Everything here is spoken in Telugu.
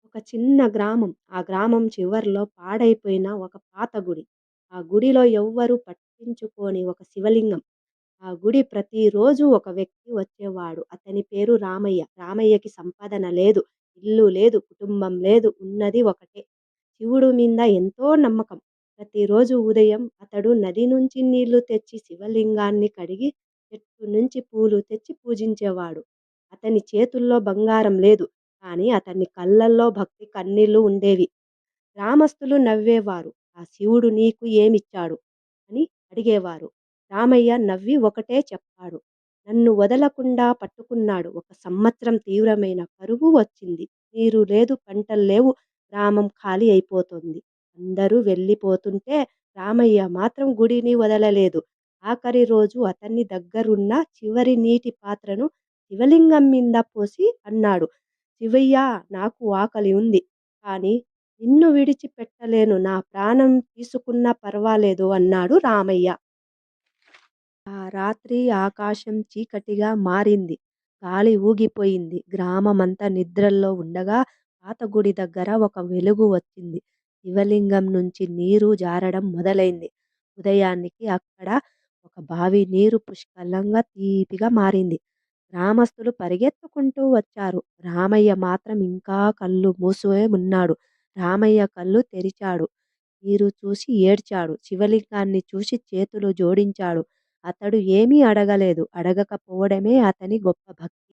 ఒక చిన్న గ్రామం. ఆ గ్రామం చివర్లో పాడైపోయిన ఒక పాత గుడి. ఆ గుడిలో ఎవ్వరు పట్టించుకోని ఒక శివలింగం. ఆ గుడి ప్రతిరోజు ఒక వ్యక్తి వచ్చేవాడు. అతని పేరు రామయ్య. రామయ్యకి సంపాదన లేదు, ఇల్లు లేదు, కుటుంబం లేదు. ఉన్నది ఒకటే. శివుడు మీద ఎంతో నమ్మకం. ప్రతిరోజు ఉదయం అతడు నది నుంచి నీళ్లు తెచ్చి శివలింగాన్ని కడిగి చెట్టు నుంచి పూలు తెచ్చి పూజించేవాడు. అతని చేతుల్లో బంగారం లేదు. కానీ అతని కళ్ళల్లో భక్తి కన్నీళ్లు ఉండేవి. గ్రామస్తులు నవ్వేవారు. "ఆ శివుడు నీకు ఏమిచ్చాడు" అని అడిగేవారు. రామయ్య నవ్వి ఒకటే చెప్పాడు. "నన్ను వదలకుండా పట్టుకున్నాడు. ఒక సంవత్సరం తీవ్రమైన కరువు వచ్చింది. నీరు లేదు, పంటలు లేవు. గ్రామం ఖాళీ అయిపోతుంది. అందరూ వెళ్ళిపోతుంటే రామయ్య మాత్రం గుడిని వదలలేదు. ఆఖరి రోజు అతని దగ్గరున్న చివరి నీటి పాత్రను శివలింగం మీద పోసి అన్నాడు, 'శివయ్య, నాకు ఆకలి ఉంది. కానీ నిన్ను విడిచిపెట్టలేను. నా ప్రాణం తీసుకున్నా పర్వాలేదు' అన్నాడు రామయ్య. ఆ రాత్రి ఆకాశం చీకటిగా మారింది. గాలి ఊగిపోయింది. గ్రామమంతా నిద్రలో ఉండగా పాత గుడి దగ్గర ఒక వెలుగు వచ్చింది. శివలింగం నుంచి నీరు జారడం మొదలైంది. ఉదయానికి అక్కడ ఒక బావి నీరు పుష్కలంగా తీపిగా మారింది. గ్రామస్తులు పరిగెత్తుకుంటూ వచ్చారు. రామయ్య మాత్రం ఇంకా కళ్ళు మూసే ఉన్నాడు. రామయ్య కళ్ళు తెరిచాడు. నీరు చూసి ఏడ్చాడు. శివలింగాన్ని చూసి చేతులు జోడించాడు. అతడు ఏమీ అడగలేదు. అడగకపోవడమే అతని గొప్ప భక్తి.